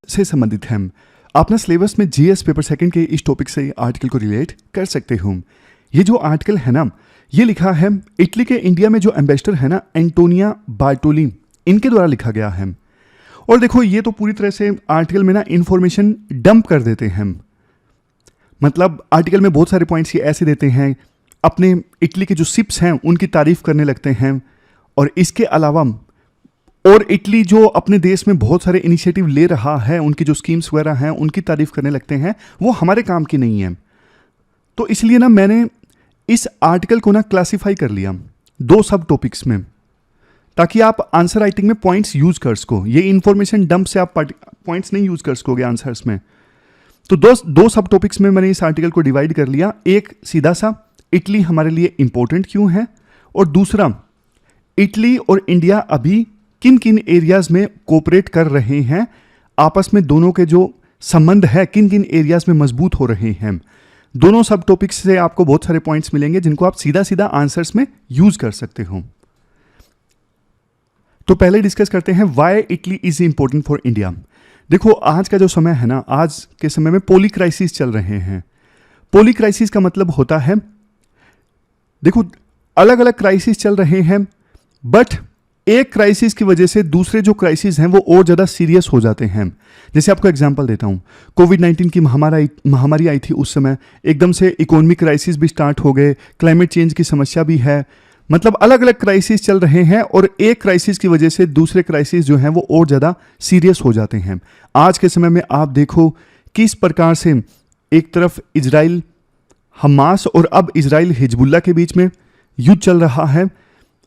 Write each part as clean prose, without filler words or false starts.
से संबंधित है। अपना सिलेबस में जीएस पेपर सेकंड के इस टॉपिक से आर्टिकल को रिलेट कर सकते हो। ये जो आर्टिकल है ना, ये लिखा है इटली के इंडिया में जो एम्बेसडर है ना, एंटोनिया बार्टोली, इनके द्वारा लिखा गया है। और देखो ये तो पूरी तरह से आर्टिकल में ना इंफॉर्मेशन डंप कर देते हैं। मतलब आर्टिकल में बहुत सारे पॉइंट्स ये ऐसे देते हैं, अपने इटली के जो शिप्स हैं उनकी तारीफ करने लगते हैं। और इसके अलावा और इटली जो अपने देश में बहुत सारे इनिशिएटिव ले रहा है, उनकी जो स्कीम्स वगैरह हैं उनकी तारीफ करने लगते हैं, वो हमारे काम की नहीं है। तो इसलिए ना मैंने इस आर्टिकल को ना क्लासिफाई कर लिया 2 सब टॉपिक्स में, ताकि आप आंसर राइटिंग में पॉइंट्स यूज कर सको। ये इंफॉर्मेशन डंप से आप पॉइंट्स नहीं यूज कर सकोगे आंसर्स में। तो दो सब टॉपिक्स में मैंने इस आर्टिकल को डिवाइड कर लिया। एक सीधा सा इटली हमारे लिए इंपॉर्टेंट क्यों है, और दूसरा इटली और इंडिया अभी किन किन एरियाज में कोऑपरेट कर रहे हैं, आपस में दोनों के जो संबंध है किन किन एरियाज में मजबूत हो रहे हैं। दोनों सब टॉपिक्स से आपको बहुत सारे पॉइंट्स मिलेंगे जिनको आप सीधा सीधा आंसर्स में यूज कर सकते हो। तो पहले डिस्कस करते हैं why Italy is important for India. देखो आज का जो समय है ना, आज के समय में पोली क्राइसिस चल रहे हैं। पोली क्राइसिस का मतलब होता है, देखो अलग अलग क्राइसिस चल रहे हैं, बट एक क्राइसिस की वजह से दूसरे जो क्राइसिस हैं वो और ज़्यादा सीरियस हो जाते हैं। जैसे आपको एग्जांपल देता हूँ, कोविड-19 की महामारी आई थी, उस समय एकदम से इकोनॉमिक क्राइसिस भी स्टार्ट हो गए, क्लाइमेट चेंज की समस्या भी है। मतलब अलग अलग क्राइसिस चल रहे हैं और एक क्राइसिस की वजह से दूसरे क्राइसिस जो हैं वो और ज़्यादा सीरियस हो जाते हैं। आज के समय में आप देखो किस प्रकार से एक तरफ इजराइल हमास और अब इजराइल हिजबुल्लाह के बीच में युद्ध चल रहा है।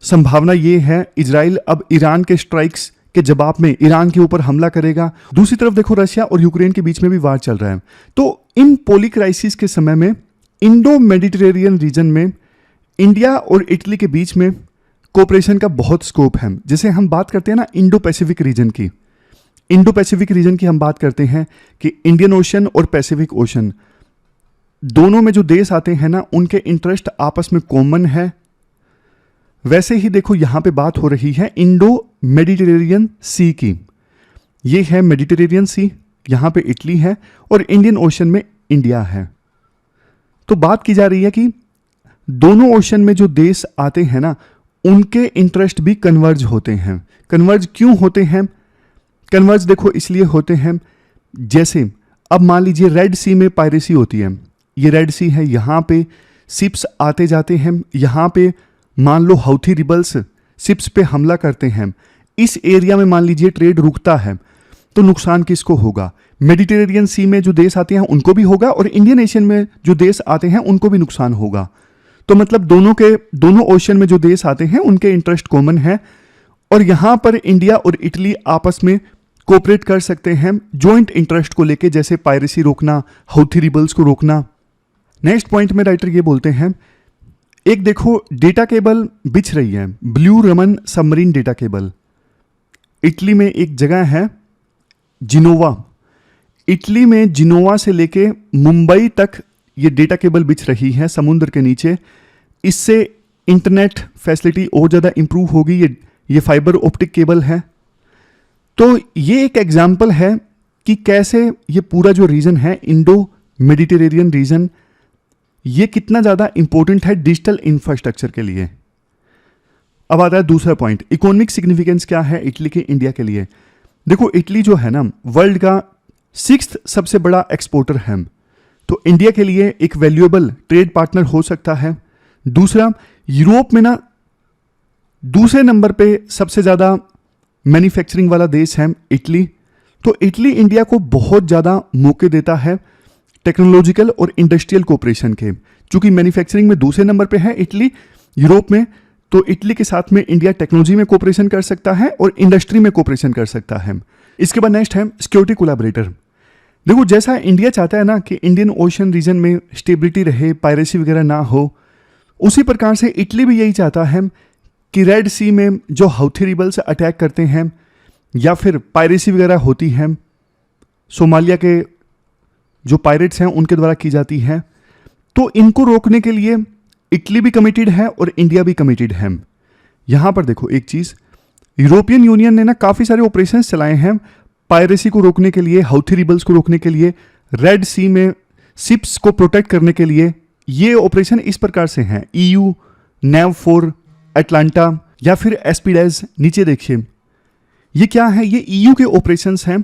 संभावना ये है इजराइल अब ईरान के स्ट्राइक्स के जवाब में ईरान के ऊपर हमला करेगा। दूसरी तरफ देखो रशिया और यूक्रेन के बीच में भी वार चल रहा है। तो इन पोली क्राइसिस के समय में इंडो मेडिटेरेनियन रीजन में इंडिया और इटली के बीच में कोऑपरेशन का बहुत स्कोप है। जैसे हम बात करते हैं ना इंडो पैसिफिक रीजन की, इंडो पैसिफिक रीजन की हम बात करते हैं कि इंडियन ओशन और पैसिफिक ओशन दोनों में जो देश आते हैं ना, उनके इंटरेस्ट आपस में कॉमन है। वैसे ही देखो यहां पे बात हो रही है इंडो मेडिटेरेनियन सी की। ये है मेडिटेरेनियन सी, यहां पे इटली है और इंडियन ओशन में इंडिया है। तो बात की जा रही है कि दोनों ओशन में जो देश आते हैं ना, उनके इंटरेस्ट भी कन्वर्ज होते हैं। कन्वर्ज क्यों होते हैं? कन्वर्ज देखो इसलिए होते हैं, जैसे अब मान लीजिए रेड सी में पायरेसी होती है। ये रेड सी है, यहां पे शिप्स आते जाते हैं, यहां पे मान लो हौथी रिबल्स शिप्स पे हमला करते हैं। इस एरिया में मान लीजिए ट्रेड रुकता है, तो नुकसान किसको होगा? मेडिटेरेनियन सी में जो देश आते हैं उनको भी होगा और इंडियन ओशन में जो देश आते हैं उनको भी नुकसान होगा। तो मतलब दोनों ओशन में जो देश आते हैं उनके इंटरेस्ट कॉमन है और यहां पर इंडिया और इटली आपस में कोऑपरेट कर सकते हैं जॉइंट इंटरेस्ट को लेके, जैसे पायरेसी रोकना, हौथी रिबल्स को रोकना। नेक्स्ट पॉइंट में राइटर ये बोलते हैं, एक देखो डेटा केबल बिछ रही है, blue Raman submarine data cable. Italy में एक जगह है जिनोवा, इटली में जिनोवा से लेके मुंबई तक ये डेटा केबल बिछ रही है समुद्र के नीचे। इससे इंटरनेट फैसिलिटी और ज़्यादा इंप्रूव होगी। ये फाइबर ऑप्टिक केबल है। तो ये एक एग्जाम्पल है कि कैसे ये पूरा जो रीजन है इंडो मेडिटेरेनियन रीजन, ये कितना ज़्यादा इंपॉर्टेंट है डिजिटल इंफ्रास्ट्रक्चर के लिए। अब आता है दूसरा पॉइंट, इकोनॉमिक सिग्निफिकेंस क्या है इटली के इंडिया के लिए। देखो इटली जो है ना, वर्ल्ड का 6th सबसे बड़ा एक्सपोर्टर है, तो इंडिया के लिए एक वैल्यूएबल ट्रेड पार्टनर हो सकता है। दूसरा, यूरोप में ना दूसरे नंबर पे सबसे ज़्यादा मैन्युफैक्चरिंग वाला देश है इटली। तो इटली इंडिया को बहुत ज़्यादा मौके देता है टेक्नोलॉजिकल और इंडस्ट्रियल कोऑपरेशन के। चूंकि मैन्युफैक्चरिंग में दूसरे नंबर पे है इटली यूरोप में, तो इटली के साथ में इंडिया टेक्नोलॉजी में कोऑपरेशन कर सकता है और इंडस्ट्री में कोऑपरेशन कर सकता है। इसके बाद नेक्स्ट है सिक्योरिटी कोलैबोरेटर। देखो जैसा इंडिया चाहता है ना कि इंडियन ओशन रीजन में स्टेबिलिटी रहे, पायरेसी वगैरह ना हो, उसी प्रकार से इटली भी यही चाहता है कि रेड सी में जो हौथी रिबल्स अटैक करते हैं या फिर पायरेसी वगैरह होती है, सोमालिया के जो पायरेट्स हैं उनके द्वारा की जाती है, तो इनको रोकने के लिए इटली भी कमिटेड है और इंडिया भी कमिटेड है। यहाँ पर देखो एक चीज़, यूरोपियन यूनियन ने ना काफ़ी सारे ऑपरेशंस चलाए हैं पायरेसी को रोकने के लिए, हाउथी रिबल्स को रोकने के लिए, रेड सी में शिप्स को प्रोटेक्ट करने के लिए। ये ऑपरेशन इस प्रकार से हैं, EU, NAV4, अटलांटा या फिर एस्पीडेज। नीचे देखिए, ये क्या है, ये EU के ऑपरेशंस हैं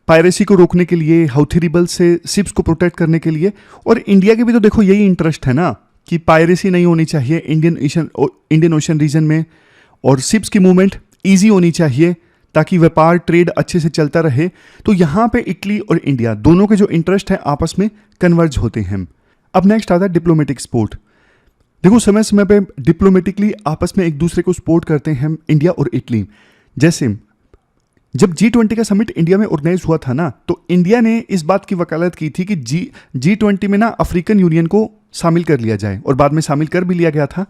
पायरेसी को रोकने के लिए, हाउथी रिबल्स से शिप्स को प्रोटेक्ट करने के लिए। और इंडिया के भी तो देखो यही इंटरेस्ट है ना कि पायरेसी नहीं होनी चाहिए इंडियन ओशन रीजन में, और शिप्स की मूवमेंट ईजी होनी चाहिए ताकि व्यापार ट्रेड अच्छे से चलता रहे। तो यहाँ पे इटली और इंडिया दोनों के जो इंटरेस्ट है आपस में कन्वर्ज होते हैं। अब नेक्स्ट आता है डिप्लोमेटिक सपोर्ट। देखो समय समय पे डिप्लोमेटिकली आपस में एक दूसरे को सपोर्ट करते हैं इंडिया और इटली। जैसे जब G20 का समिट इंडिया में ऑर्गेनाइज हुआ था ना, तो इंडिया ने इस बात की वकालत की थी कि G20 में ना अफ्रीकन यूनियन को शामिल कर लिया जाए, और बाद में शामिल कर भी लिया गया था।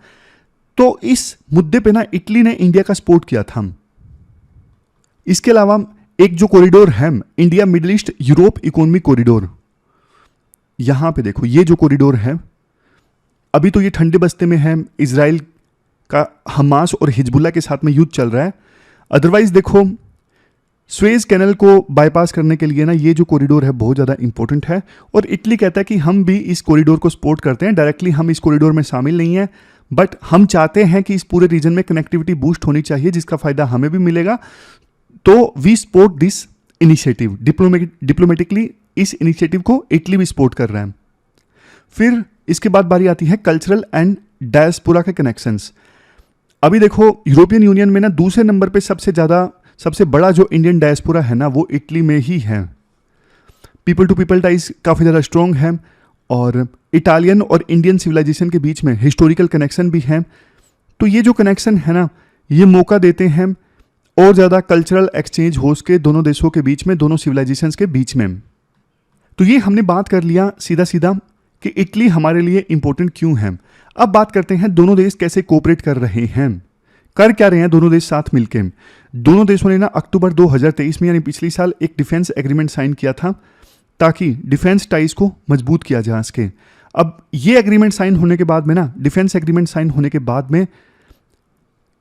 तो इस मुद्दे पे ना इटली ने इंडिया का सपोर्ट किया था। इसके अलावा एक जो कॉरिडोर है, India middle east Europe economic corridor, यहां पे देखो ये जो कॉरिडोर है, अभी तो ये ठंडे बस्ते में है, इजराइल का हमास और हिजबुल्ला के साथ में युद्ध चल रहा है। अदरवाइज देखो स्वेज कैनल को बाईपास करने के लिए ना ये जो कॉरिडोर है बहुत ज़्यादा इंपॉर्टेंट है। और इटली कहता है कि हम भी इस कॉरिडोर को सपोर्ट करते हैं, डायरेक्टली हम इस कॉरिडोर में शामिल नहीं है, बट हम चाहते हैं कि इस पूरे रीजन में कनेक्टिविटी बूस्ट होनी चाहिए जिसका फायदा हमें भी मिलेगा। तो we support this initiative. Diplomatically इस इनिशिएटिव को इटली भी सपोर्ट कर रहा है। फिर इसके बाद बारी आती है कल्चरल एंड डायस्पोरा के कनेक्शंस। अभी देखो यूरोपियन यूनियन में ना दूसरे नंबर पे सबसे बड़ा जो इंडियन डायस्पोरा है ना वो इटली में ही है। पीपल टू पीपल टाइज काफ़ी ज़्यादा स्ट्रॉन्ग है, और इटालियन और इंडियन सिविलाइजेशन के बीच में हिस्टोरिकल कनेक्शन भी है। तो ये जो कनेक्शन है ना, ये मौका देते हैं और ज़्यादा कल्चरल एक्सचेंज हो सके दोनों देशों के बीच में, दोनों सिविलाइजेशंस के बीच में। तो ये हमने बात कर लिया सीधा सीधा कि इटली हमारे लिए इंपॉर्टेंट क्यों है। अब बात करते हैं दोनों देश कैसे कोऑपरेट कर रहे हैं, कर क्या रहे हैं दोनों देश साथ मिलकर। दोनों देशों ने ना अक्टूबर 2023 में यानी पिछले साल एक डिफेंस एग्रीमेंट साइन किया था ताकि डिफेंस टाइज को मजबूत किया जा सके। अब ये एग्रीमेंट साइन होने के बाद में ना, डिफेंस एग्रीमेंट साइन होने के बाद में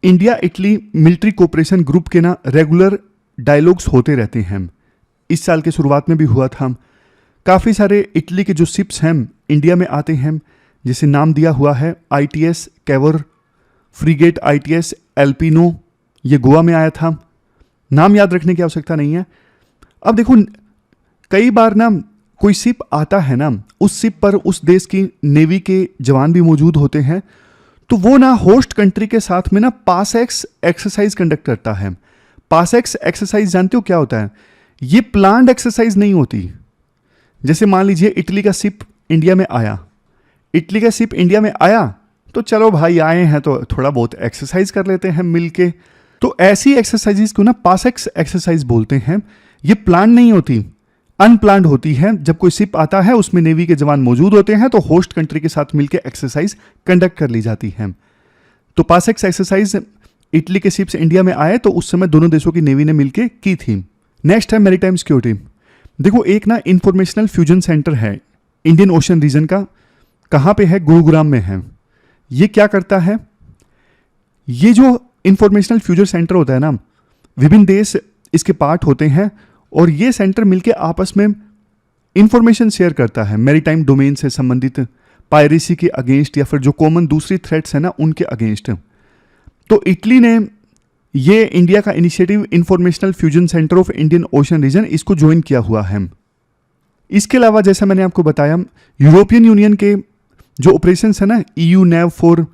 India Italy military cooperation group के ना रेगुलर डायलॉग्स होते रहते हैं। इस साल के शुरुआत में भी हुआ था। काफ़ी सारे इटली के जो शिप्स हैं इंडिया में आते हैं, जिसे नाम दिया हुआ है ITS Cavour, freight ITS Alpino, ये गोवा में आया था। नाम याद रखने की आवश्यकता नहीं है। अब देखो कई बार ना कोई शिप आता है ना, उस शिप पर उस देश की नेवी के जवान भी मौजूद होते हैं, तो वो ना होस्ट कंट्री के साथ में ना पासएक्स एक्सरसाइज कंडक्ट करता है। पासएक्स एक्सरसाइज जानते हो क्या होता है? ये प्लान्ड एक्सरसाइज नहीं होती। जैसे मान लीजिए इटली का शिप इंडिया में आया, तो चलो भाई आए हैं तो थोड़ा बहुत एक्सरसाइज कर लेते हैं मिलके। तो ऐसी एक्सरसाइजेस को ना पासएक्स एक्सरसाइज बोलते हैं। ये प्लान नहीं होती, अनप्लान्ड होती है। जब कोई शिप आता है उसमें नेवी के जवान मौजूद होते हैं, तो होस्ट कंट्री के साथ मिलकर एक्सरसाइज कंडक्ट कर ली जाती है। तो पासएक्स एक्सरसाइज इटली के शिप्स इंडिया में आए तो उस समय दोनों देशों की नेवी ने मिलकर की थी। नेक्स्ट है मैरीटाइम सिक्योरिटी। देखो एक ना इंफॉर्मेशनल फ्यूजन सेंटर है इंडियन ओशन रीजन का, कहाँ पे है? गुरुग्राम में है। ये क्या करता है? ये जो इंफॉर्मेशनल फ्यूजन सेंटर होता है ना, विभिन्न देश इसके पार्ट होते हैं, और ये सेंटर मिलके आपस में इंफॉर्मेशन शेयर करता है मैरीटाइम डोमेन से संबंधित, पायरेसी के अगेंस्ट या फिर जो कॉमन दूसरी थ्रेट्स है ना उनके अगेंस्ट। तो इटली ने ये इंडिया का initiative Informational Fusion Centre of Indian Ocean Region, इसको ज्वाइन किया हुआ है। इसके अलावा जैसा मैंने आपको बताया, यूरोपियन यूनियन के जो ऑपरेशंस है ना, EU NAV4,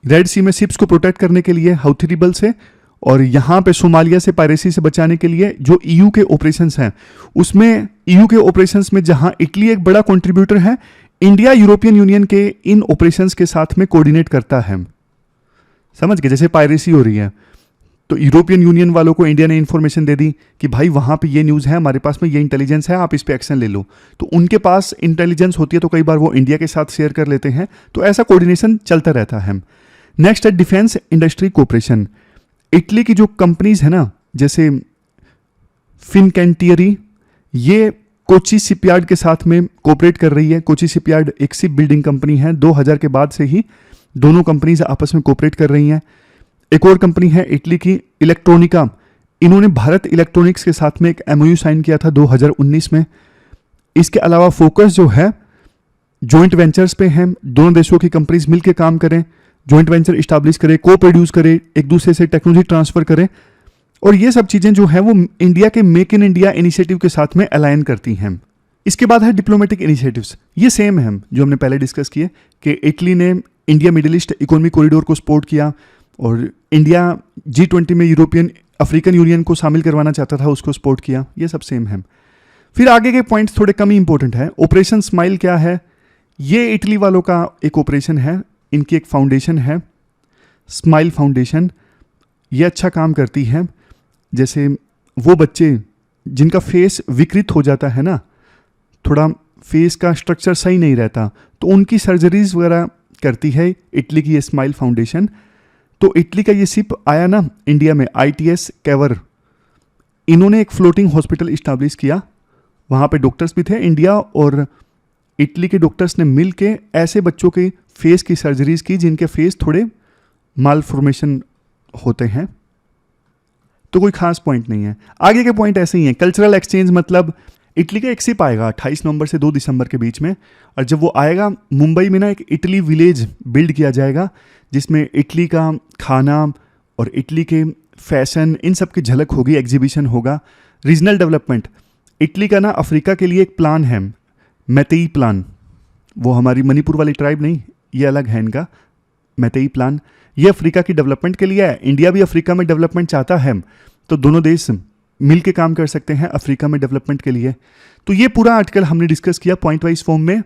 रेड सी में शिप्स को प्रोटेक्ट करने के लिए हाउथी रिबल से, और यहाँ पे सोमालिया से पायरेसी से बचाने के लिए जो EU के ऑपरेशंस हैं, उसमें EU के ऑपरेशंस में जहाँ इटली एक बड़ा कंट्रीब्यूटर है, इंडिया यूरोपियन यूनियन के इन ऑपरेशंस के साथ में कोऑर्डिनेट करता है। समझ गए? जैसे पायरेसी हो रही है तो यूरोपियन यूनियन वालों को इंडिया ने इन्फॉर्मेशन दे दी कि भाई वहाँ पे ये न्यूज़ है, हमारे पास में ये इंटेलिजेंस है, आप इस पे एक्शन ले लो। तो उनके पास इंटेलिजेंस होती है तो कई बार वो इंडिया के साथ शेयर कर लेते हैं। तो ऐसा कोऑर्डिनेशन चलता रहता है। नेक्स्ट है डिफेंस इंडस्ट्री कोऑपरेशन। इटली की जो कंपनीज है ना, जैसे फिनकैंटियरी, ये कोची शिपयार्ड के साथ में कोऑपरेट कर रही है। कोची शिपयार्ड एक शिप बिल्डिंग कंपनी है। 2000 के बाद से ही दोनों कंपनीज आपस में कोऑपरेट कर रही हैं। एक और कंपनी है इटली की इलेक्ट्रॉनिका, इन्होंने भारत इलेक्ट्रॉनिक्स के साथ में एक एमओयू साइन किया था 2019 में। इसके अलावा फोकस जो है जॉइंट वेंचर्स पे है, दोनों देशों की कंपनीज मिलकर काम करें, जॉइंट वेंचर इस्टेब्लिश करें, को प्रोड्यूस करें, एक दूसरे से टेक्नोलॉजी ट्रांसफर करें, और ये सब चीज़ें जो है वो इंडिया के मेक इन इंडिया इनिशिएटिव के साथ में अलाइन करती हैं। इसके बाद है डिप्लोमेटिक इनिशिएटिव्स, ये सेम है जो हमने पहले डिस्कस किए कि इटली ने India middle east economic corridor को सपोर्ट किया, और इंडिया G20 में यूरोपियन अफ्रीकन यूनियन को शामिल करवाना चाहता था, उसको सपोर्ट किया, ये सब सेम है। फिर आगे के पॉइंट्स थोड़े कम ही इंपॉर्टेंट है। ऑपरेशन स्माइल क्या है? ये इटली वालों का एक ऑपरेशन है, इनकी एक फाउंडेशन है स्माइल फाउंडेशन, ये अच्छा काम करती है। जैसे वो बच्चे जिनका फेस विकृत हो जाता है ना, थोड़ा फेस का स्ट्रक्चर सही नहीं रहता, तो उनकी सर्जरीज वगैरह करती है इटली की ये स्माइल फाउंडेशन। तो इटली का ये शिप आया ना इंडिया में, ITS कैवर, इन्होंने एक फ्लोटिंग हॉस्पिटल इस्टेब्लिश किया, वहाँ पे डॉक्टर्स भी थे इंडिया और इटली के डॉक्टर्स ने मिल के ऐसे बच्चों के फेस की सर्जरीज की जिनके फेस थोड़े मालफॉर्मेशन होते हैं। तो कोई खास पॉइंट नहीं है। आगे के पॉइंट ऐसे ही हैं। कल्चरल एक्सचेंज मतलब इटली का एक शिप आएगा 28 नवंबर से 2 दिसंबर के बीच में, और जब वो आएगा मुंबई में ना एक इटली विलेज बिल्ड किया जाएगा जिसमें इटली का खाना और इटली के फैशन इन सब की झलक होगी, एग्जीबिशन होगा। रीजनल डेवलपमेंट, इटली का ना अफ्रीका के लिए एक प्लान है, मैतेई प्लान, वो हमारी मणिपुर वाली ट्राइब नहीं, ये अलग है इनका मैतेई प्लान, ये अफ्रीका की डेवलपमेंट के लिए है। इंडिया भी अफ्रीका में डेवलपमेंट चाहता है, तो दोनों देश मिल के काम कर सकते हैं अफ्रीका में डेवलपमेंट के लिए। तो ये पूरा आर्टिकल हमने डिस्कस किया पॉइंट वाइज फॉर्म में।